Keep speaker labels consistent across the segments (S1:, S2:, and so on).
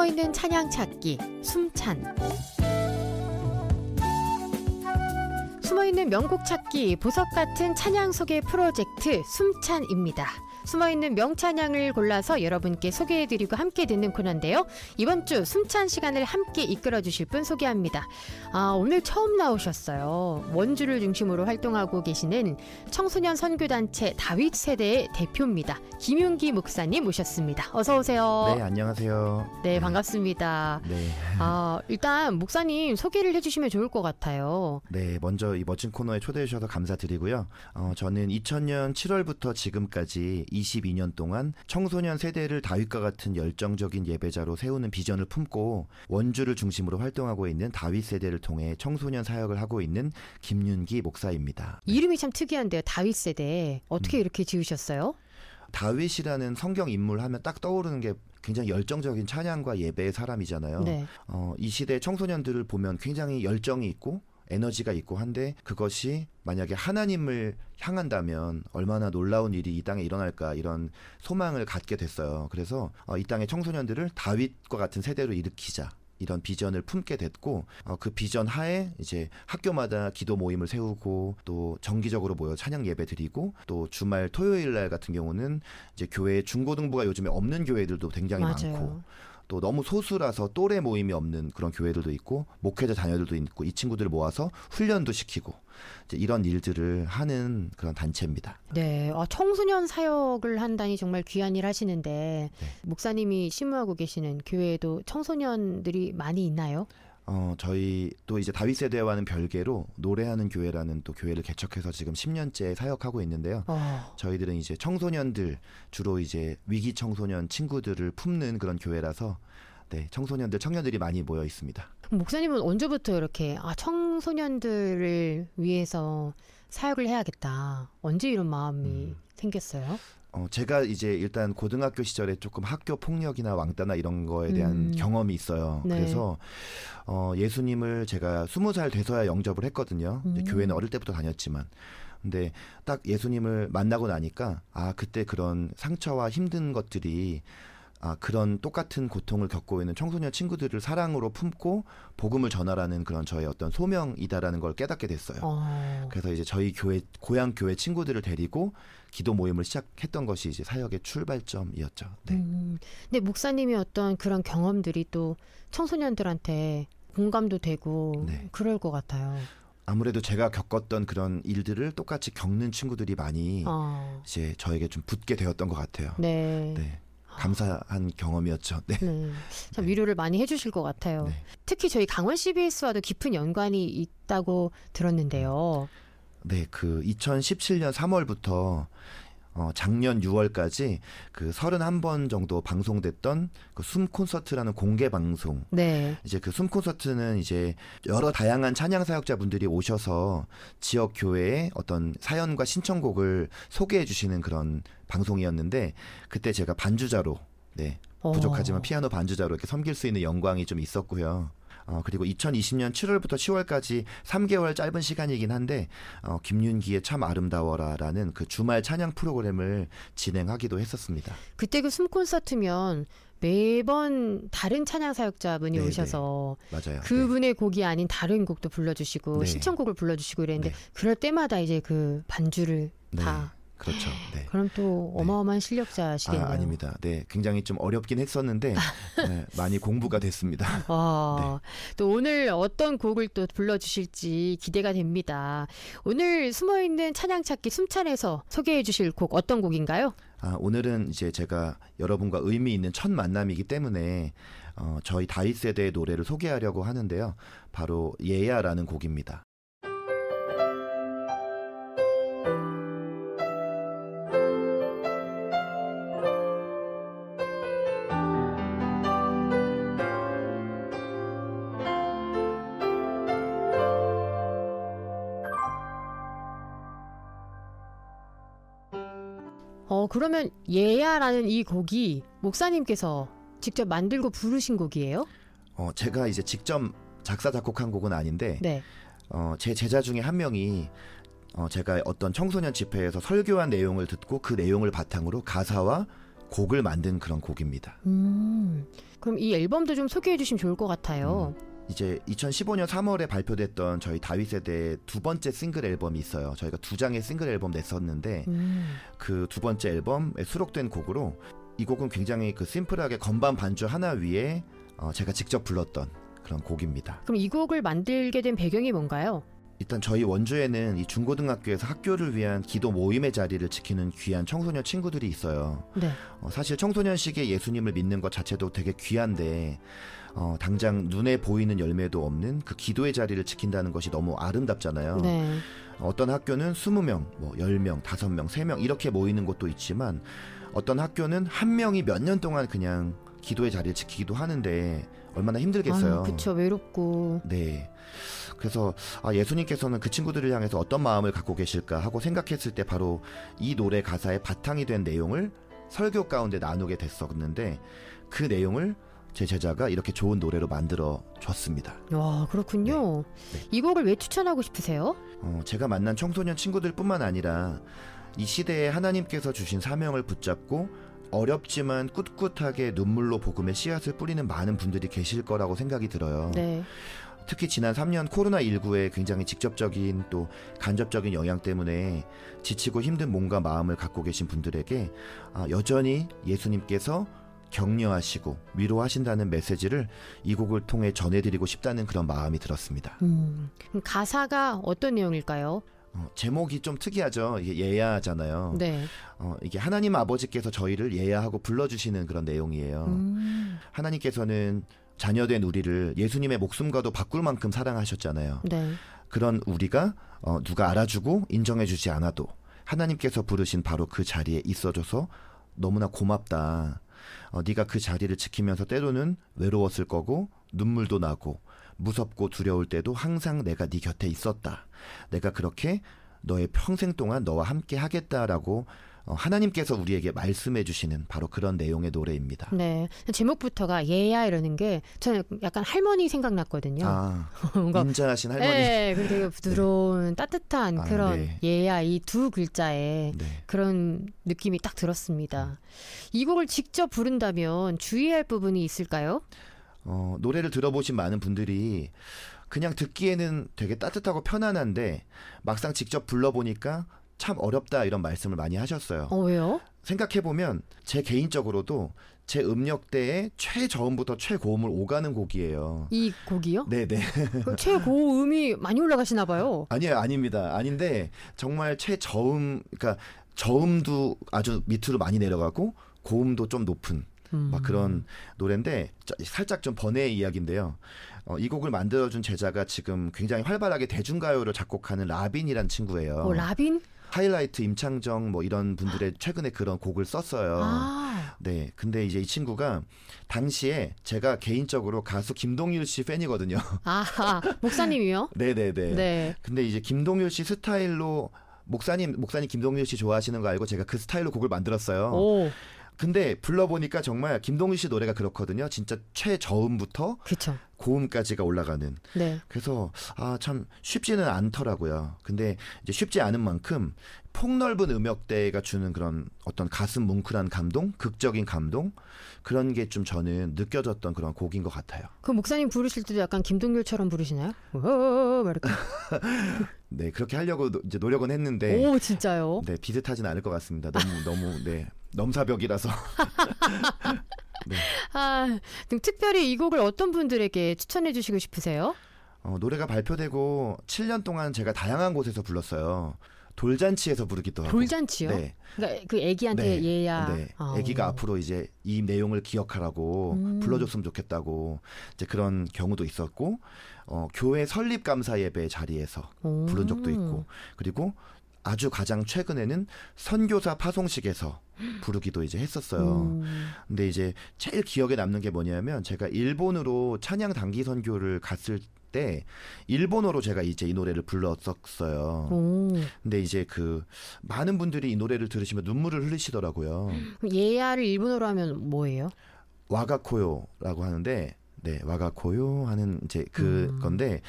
S1: 숨어있는 찬양 찾기, 숨찬. 숨어있는 명곡 찾기, 보석 같은 찬양 소개 프로젝트 숨찬입니다. 숨어있는 명찬양을 골라서 여러분께 소개해드리고 함께 듣는 코너인데요. 이번 주 숨찬 시간을 함께 이끌어주실 분 소개합니다. 오늘 처음 나오셨어요. 원주를 중심으로 활동하고 계시는 청소년 선교단체 다윗 세대의 대표입니다. 김윤기 목사님 모셨습니다. 어서 오세요.
S2: 네, 안녕하세요.
S1: 네, 반갑습니다.
S2: 네.
S1: 일단 목사님 소개를 해주시면 좋을 것 같아요.
S2: 네, 먼저 이 멋진 코너에 초대해 주셔서 감사드리고요. 저는 2000년 7월부터 지금까지 22년 동안 청소년 세대를 다윗과 같은 열정적인 예배자로 세우는 비전을 품고 원주를 중심으로 활동하고 있는 다윗 세대를 통해 청소년 사역을 하고 있는 김윤기 목사입니다.
S1: 이름이 참 특이한데요. 다윗 세대. 어떻게 이렇게 지으셨어요?
S2: 다윗이라는 성경 인물 하면 딱 떠오르는 게 굉장히 열정적인 찬양과 예배의 사람이잖아요.
S1: 네.
S2: 이 시대 청소년들을 보면 굉장히 열정이 있고 에너지가 있고 한데 그것이 만약에 하나님을 향한다면 얼마나 놀라운 일이 이 땅에 일어날까 이런 소망을 갖게 됐어요. 그래서 이 땅의 청소년들을 다윗과 같은 세대로 일으키자 이런 비전을 품게 됐고 그 비전 하에 이제 학교마다 기도 모임을 세우고 또 정기적으로 모여 찬양 예배 드리고 또 주말 토요일 날 같은 경우는 이제 교회 중고등부가 요즘에 없는 교회들도 굉장히
S1: 맞아요.
S2: 많고 또 너무 소수라서 또래 모임이 없는 그런 교회들도 있고 목회자 자녀들도 있고 이 친구들을 모아서 훈련도 시키고 이제 이런 일들을 하는 그런 단체입니다.
S1: 네, 청소년 사역을 한다니 정말 귀한 일 하시는데
S2: 네.
S1: 목사님이 심무하고 계시는 교회에도 청소년들이 많이 있나요?
S2: 저희 또 이제 다윗 세대와는 별개로 노래하는 교회라는 또 교회를 개척해서 지금 10년째 사역하고 있는데요. 저희들은 이제 청소년들 주로 이제 위기 청소년 친구들을 품는 그런 교회라서 네, 청소년들 청년들이 많이 모여 있습니다.
S1: 그럼 목사님은 언제부터 이렇게 청소년들을 위해서 사역을 해야겠다. 언제 이런 마음이 생겼어요?
S2: 제가 이제 일단 고등학교 시절에 조금 학교 폭력이나 왕따나 이런 거에 대한 경험이 있어요.
S1: 네.
S2: 그래서 예수님을 제가 20살 돼서야 영접을 했거든요. 이제 교회는 어릴 때부터 다녔지만. 근데 딱 예수님을 만나고 나니까 그때 그런 상처와 힘든 것들이 그런 똑같은 고통을 겪고 있는 청소년 친구들을 사랑으로 품고 복음을 전하라는 그런 저의 어떤 소명이다라는 걸 깨닫게 됐어요. 그래서 이제 저희 교회, 고향 교회 친구들을 데리고 기도 모임을 시작했던 것이 이제 사역의 출발점이었죠. 네.
S1: 근데 목사님이 어떤 그런 경험들이 또 청소년들한테 공감도 되고
S2: 네.
S1: 그럴 것 같아요.
S2: 아무래도 제가 겪었던 그런 일들을 똑같이 겪는 친구들이 많이 이제 저에게 좀 붙게 되었던 것 같아요.
S1: 네.
S2: 네. 감사한 경험이었죠. 네.
S1: 네. 참 위로를 많이 해주실 것 같아요.
S2: 네.
S1: 특히 저희 강원 CBS와도 깊은 연관이 있다고 들었는데요.
S2: 네, 그 2017년 3월부터 작년 6월까지 그 31번 정도 방송됐던 그 숨 콘서트라는 공개 방송.
S1: 네.
S2: 이제 그 숨 콘서트는 이제 여러 다양한 찬양 사역자분들이 오셔서 지역 교회의 어떤 사연과 신청곡을 소개해 주시는 그런 방송이었는데 그때 제가 반주자로 부족하지만 피아노 반주자로 이렇게 섬길 수 있는 영광이 좀 있었고요. 그리고 2020년 7월부터 10월까지 3개월 짧은 시간이긴 한데 김윤기의 참 아름다워라라는 그 주말 찬양 프로그램을 진행하기도 했었습니다.
S1: 그때 그 숨 콘서트면 매번 다른 찬양 사역자분이
S2: 네네.
S1: 오셔서
S2: 맞아요.
S1: 그분의 곡이 아닌 다른 곡도 불러주시고
S2: 네.
S1: 신청곡을 불러주시고 그랬는데
S2: 네.
S1: 그럴 때마다 이제 그 반주를
S2: 네.
S1: 다.
S2: 그렇죠. 네.
S1: 그럼 또 어마어마한 실력자시겠네요.
S2: 아닙니다. 네, 굉장히 좀 어렵긴 했었는데 네, 많이 공부가 됐습니다. 네.
S1: 또 오늘 어떤 곡을 또 불러주실지 기대가 됩니다. 오늘 숨어있는 찬양찾기 숨찬에서 소개해 주실 곡 어떤 곡인가요?
S2: 오늘은 이제 제가 여러분과 의미 있는 첫 만남이기 때문에 저희 다윗 세대의 노래를 소개하려고 하는데요. 바로 예야라는 곡입니다.
S1: 그러면 예야라는 이 곡이 목사님께서 직접 만들고 부르신 곡이에요?
S2: 제가 이제 직접 작사 작곡한 곡은 아닌데
S1: 네.
S2: 제 제자 중에 한 명이 제가 어떤 청소년 집회에서 설교한 내용을 듣고 그 내용을 바탕으로 가사와 곡을 만든 그런 곡입니다.
S1: 그럼 이 앨범도 좀 소개해 주시면 좋을 것 같아요.
S2: 이제 2015년 3월에 발표됐던 저희 다윗세대의 두 번째 싱글 앨범이 있어요. 저희가 2장의 싱글 앨범 냈었는데 그 두 번째 앨범에 수록된 곡으로 이 곡은 굉장히 그 심플하게 건반 반주 하나 위에 제가 직접 불렀던 그런 곡입니다.
S1: 그럼 이 곡을 만들게 된 배경이 뭔가요?
S2: 일단 저희 원주에는 이 중고등학교에서 학교를 위한 기도 모임의 자리를 지키는 귀한 청소년 친구들이 있어요.
S1: 네.
S2: 사실 청소년식의 예수님을 믿는 것 자체도 되게 귀한데 당장 눈에 보이는 열매도 없는 그 기도의 자리를 지킨다는 것이 너무 아름답잖아요.
S1: 네.
S2: 어떤 학교는 20명, 뭐 10명, 5명, 3명 이렇게 모이는 곳도 있지만 어떤 학교는 한 명이 몇 년 동안 그냥 기도의 자리를 지키기도 하는데 얼마나 힘들겠어요.
S1: 그쵸, 외롭고.
S2: 네. 그래서 예수님께서는 그 친구들을 향해서 어떤 마음을 갖고 계실까 하고 생각했을 때 바로 이 노래 가사의 바탕이 된 내용을 설교 가운데 나누게 됐었는데 그 내용을 제 제자가 이렇게 좋은 노래로 만들어 줬습니다.
S1: 와, 그렇군요.
S2: 네. 네.
S1: 이 곡을 왜 추천하고 싶으세요?
S2: 제가 만난 청소년 친구들뿐만 아니라 이 시대에 하나님께서 주신 사명을 붙잡고 어렵지만 꿋꿋하게 눈물로 복음의 씨앗을 뿌리는 많은 분들이 계실 거라고 생각이 들어요.
S1: 네.
S2: 특히 지난 3년 코로나19의 굉장히 직접적인 또 간접적인 영향 때문에 지치고 힘든 몸과 마음을 갖고 계신 분들에게 여전히 예수님께서 격려하시고 위로하신다는 메시지를 이 곡을 통해 전해드리고 싶다는 그런 마음이 들었습니다.
S1: 그럼 가사가 어떤 내용일까요?
S2: 제목이 좀 특이하죠. 이게 예야잖아요.
S1: 네.
S2: 이게 하나님 아버지께서 저희를 예야하고 불러주시는 그런 내용이에요. 하나님께서는 자녀된 우리를 예수님의 목숨과도 바꿀 만큼 사랑하셨잖아요.
S1: 네.
S2: 그런 우리가 누가 알아주고 인정해주지 않아도 하나님께서 부르신 바로 그 자리에 있어줘서 너무나 고맙다. 네가 그 자리를 지키면서 때로는 외로웠을 거고 눈물도 나고 무섭고 두려울 때도 항상 내가 네 곁에 있었다. 내가 그렇게 너의 평생 동안 너와 함께 하겠다라고 하나님께서 우리에게 말씀해 주시는 바로 그런 내용의 노래입니다.
S1: 네. 제목부터가 얘야 이러는 게 저는 약간 할머니 생각났거든요.
S2: 뭔가 인자하신 할머니.
S1: 네. 되게 부드러운 따뜻한 그런
S2: 네.
S1: 얘야 이 두 글자에
S2: 네.
S1: 그런 느낌이 딱 들었습니다. 이 곡을 직접 부른다면 주의할 부분이 있을까요?
S2: 노래를 들어보신 많은 분들이 그냥 듣기에는 되게 따뜻하고 편안한데 막상 직접 불러보니까 참 어렵다 이런 말씀을 많이 하셨어요.
S1: 왜요?
S2: 생각해보면 제 개인적으로도 제 음역대의 최저음부터 최고음을 오가는 곡이에요.
S1: 이 곡이요?
S2: 네네.
S1: 최고음이 많이 올라가시나 봐요.
S2: 아니에요. 아닙니다. 아닌데 정말 최저음, 그러니까 저음도 아주 밑으로 많이 내려가고 고음도 좀 높은 막 그런 노래인데 살짝 좀 번외의 이야기인데요. 이 곡을 만들어준 제자가 지금 굉장히 활발하게 대중가요를 작곡하는 라빈이란 친구예요.
S1: 라빈?
S2: 하이라이트, 임창정 뭐 이런 분들의 최근에 그런 곡을 썼어요. 네, 근데 이제 이 친구가 당시에 제가 개인적으로 가수 김동률 씨 팬이거든요.
S1: 목사님이요?
S2: 네네네.
S1: 네.
S2: 근데 이제 김동률 씨 스타일로 목사님 김동률 씨 좋아하시는 거 알고 제가 그 스타일로 곡을 만들었어요.
S1: 오.
S2: 근데 불러보니까 정말 김동률 씨 노래가 그렇거든요. 진짜 최저음부터
S1: 그쵸.
S2: 고음까지가 올라가는.
S1: 네.
S2: 그래서 참 쉽지는 않더라고요. 근데 이제 쉽지 않은 만큼 폭넓은 음역대가 주는 그런 어떤 가슴 뭉클한 감동, 극적인 감동 그런 게 좀 저는 느껴졌던 그런 곡인 것 같아요.
S1: 그 목사님 부르실 때도 약간 김동률처럼 부르시나요? 막 이렇게.
S2: 네, 그렇게 하려고 이제 노력은 했는데.
S1: 오, 진짜요?
S2: 네, 비슷하진 않을 것 같습니다. 너무 네. 넘사벽이라서. 네.
S1: 그럼 특별히 이 곡을 어떤 분들에게 추천해 주시고 싶으세요?
S2: 노래가 발표되고 7년 동안 제가 다양한 곳에서 불렀어요. 돌잔치에서 부르기도 하고.
S1: 돌잔치요?
S2: 네.
S1: 그러니까 그 애기한테
S2: 네.
S1: 얘야.
S2: 네. 애기가 앞으로 이제 이 내용을 기억하라고 불러줬으면 좋겠다고 이제 그런 경우도 있었고, 교회 설립 감사 예배 자리에서 부른 적도 있고, 그리고 아주 가장 최근에는 선교사 파송식에서 부르기도 이제 했었어요. 근데 이제 제일 기억에 남는 게 뭐냐면 제가 일본으로 찬양 단기 선교를 갔을 때 일본어로 제가 이제 이 노래를 불렀었어요. 근데 이제 그 많은 분들이 이 노래를 들으시면 눈물을 흘리시더라고요.
S1: 그럼 예야를 일본어로 하면 뭐예요?
S2: 와가코요라고 하는데, 네, 와가코요 하는 이제 그 건데,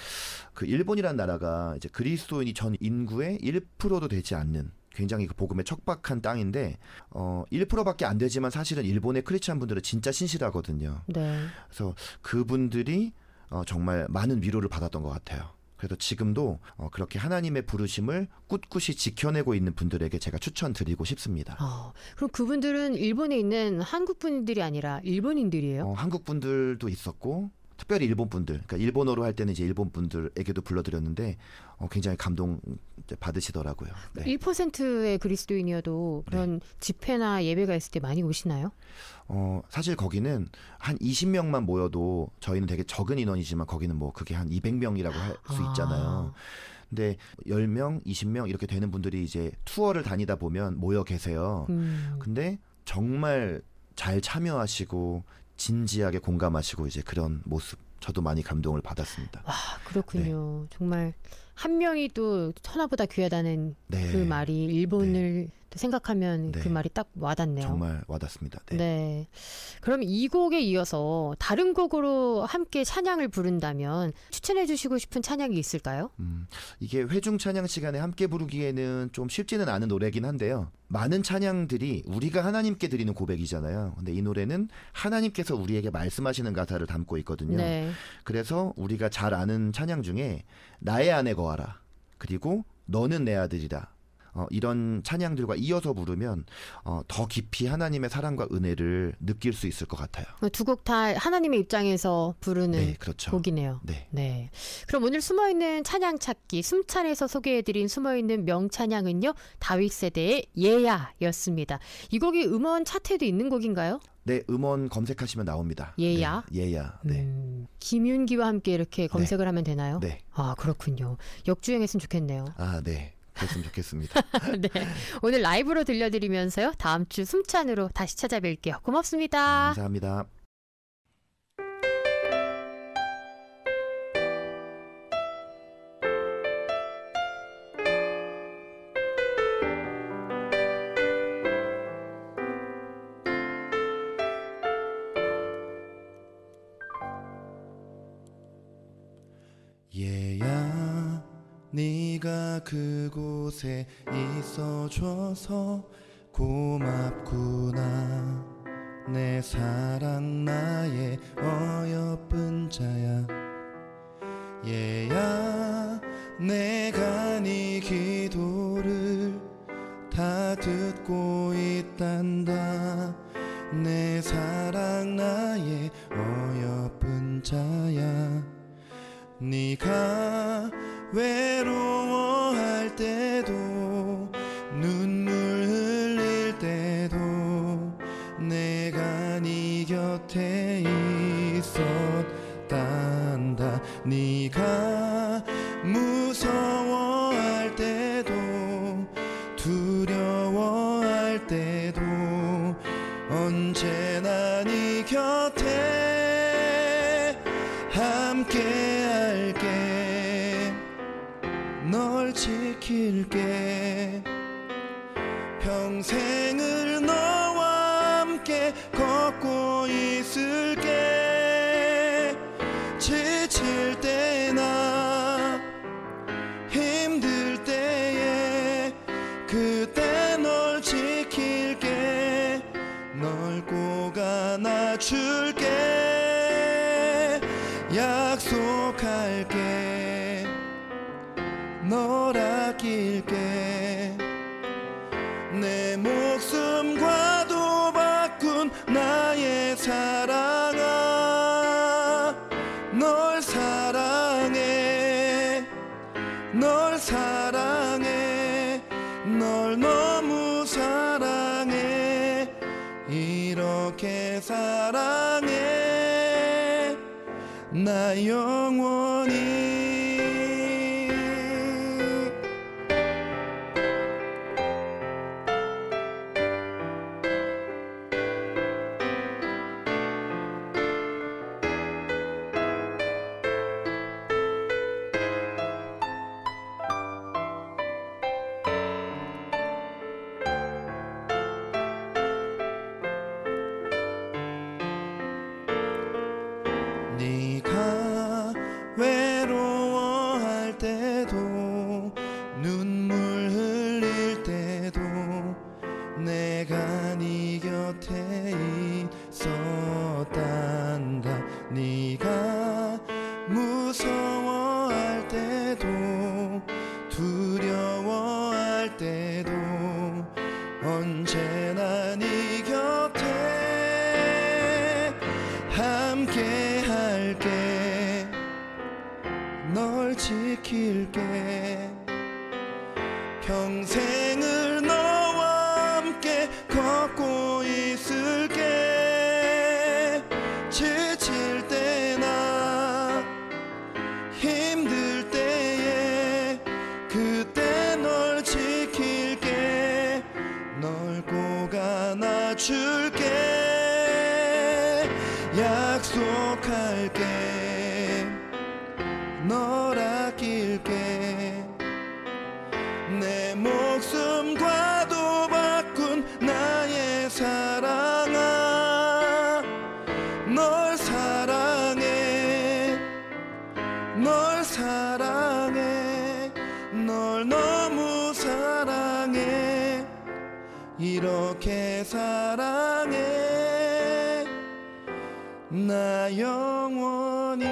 S2: 그 일본이라는 나라가 이제 그리스도인이 전 인구의 1%도 되지 않는 굉장히 그 복음에 척박한 땅인데 1%밖에 안 되지만 사실은 일본의 크리스찬 분들은 진짜 신실하거든요.
S1: 네.
S2: 그래서 그분들이 정말 많은 위로를 받았던 것 같아요. 그래서 지금도 그렇게 하나님의 부르심을 꿋꿋이 지켜내고 있는 분들에게 제가 추천드리고 싶습니다.
S1: 그럼 그분들은 일본에 있는 한국 분들이 아니라 일본인들이에요?
S2: 한국 분들도 있었고 특별히 일본 분들, 그러니까 일본어로 할 때는 이제 일본 분들에게도 불러드렸는데 굉장히 감동 받으시더라고요. 네.
S1: 1%의 그리스도인이어도 그런 집회나 예배가 있을 때 많이 오시나요?
S2: 사실 거기는 한 20명만 모여도 저희는 되게 적은 인원이지만 거기는 뭐 그게 한 200명이라고 할 수 있잖아요. 근데 10명, 20명 이렇게 되는 분들이 이제 투어를 다니다 보면 모여 계세요. 근데 정말 잘 참여하시고 진지하게 공감하시고 이제 그런 모습 저도 많이 감동을 받았습니다.
S1: 와, 그렇군요. 정말 한 명이 또 천하보다 귀하다는 그 말이 일본을 생각하면 그 말이 딱 와닿네요.
S2: 정말 와닿습니다.
S1: 네. 그럼 이 곡에 이어서 다른 곡으로 함께 찬양을 부른다면 추천해 주시고 싶은 찬양이 있을까요?
S2: 이게 회중 찬양 시간에 함께 부르기에는 좀 쉽지는 않은 노래긴 한데요. 많은 찬양들이 우리가 하나님께 드리는 고백이잖아요. 근데 이 노래는 하나님께서 우리에게 말씀하시는 가사를 담고 있거든요.
S1: 네.
S2: 그래서 우리가 잘 아는 찬양 중에 나의 아내 거하라, 그리고 너는 내 아들이라, 이런 찬양들과 이어서 부르면 더 깊이 하나님의 사랑과 은혜를 느낄 수 있을 것 같아요.
S1: 두 곡 다 하나님의 입장에서 부르는
S2: 그렇죠.
S1: 곡이네요.
S2: 네.
S1: 그럼 오늘 숨어있는 찬양 찾기 숨찬에서 소개해드린 숨어있는 명찬양은요, 다윗 세대의 예야였습니다. 이 곡이 음원 차트에도 있는 곡인가요?
S2: 네, 음원 검색하시면 나옵니다.
S1: 예야?
S2: 네, 예야. 네.
S1: 김윤기와 함께 이렇게 검색을 하면 되나요?
S2: 네.
S1: 아, 그렇군요. 역주행했으면 좋겠네요.
S2: 아, 네. 그랬으면 좋겠습니다.
S1: 네. 오늘 라이브로 들려드리면서요, 다음 주 숨찬으로 다시 찾아뵐게요. 고맙습니다.
S2: 감사합니다. 얘야, 네가 그곳에 있어줘서 고맙구나. 내 사랑 나의 어여쁜 자야. 얘야, 내가 네 기도를 다 듣고 있단다. 내 사랑 나의 어여쁜 자야. 네가 외로워할 때도 눈물 흘릴 때도 내가 네 곁에 있었단다. 네가 무서워할 때도 두려워할 때도 언제나 네 곁에 함께 할게. 널 지킬게. 평생을 너와 함께 걷고 있을게. 지칠 때나 힘들 때에 그때 널 지킬게. 널 꼭 안아줄게. 약속할게. 널 아낄게. 내 목숨과도 바꾼 나의 사랑아, 널 사랑해. 널 사랑해. 널 너무 사랑해. 이렇게 사랑해. 나 영원히. 네가 외로
S3: 평생을 너와 함께 걷고 있을게. 지칠 때나 힘들 때에 그때 널 지킬게. 널 꼭 안아줄게. 약속할게. 널 아낄게. 내 목숨과도 바꾼 나의 사랑아, 널 사랑해. 널 사랑해. 널 너무 사랑해. 이렇게 사랑해. 나 영원히.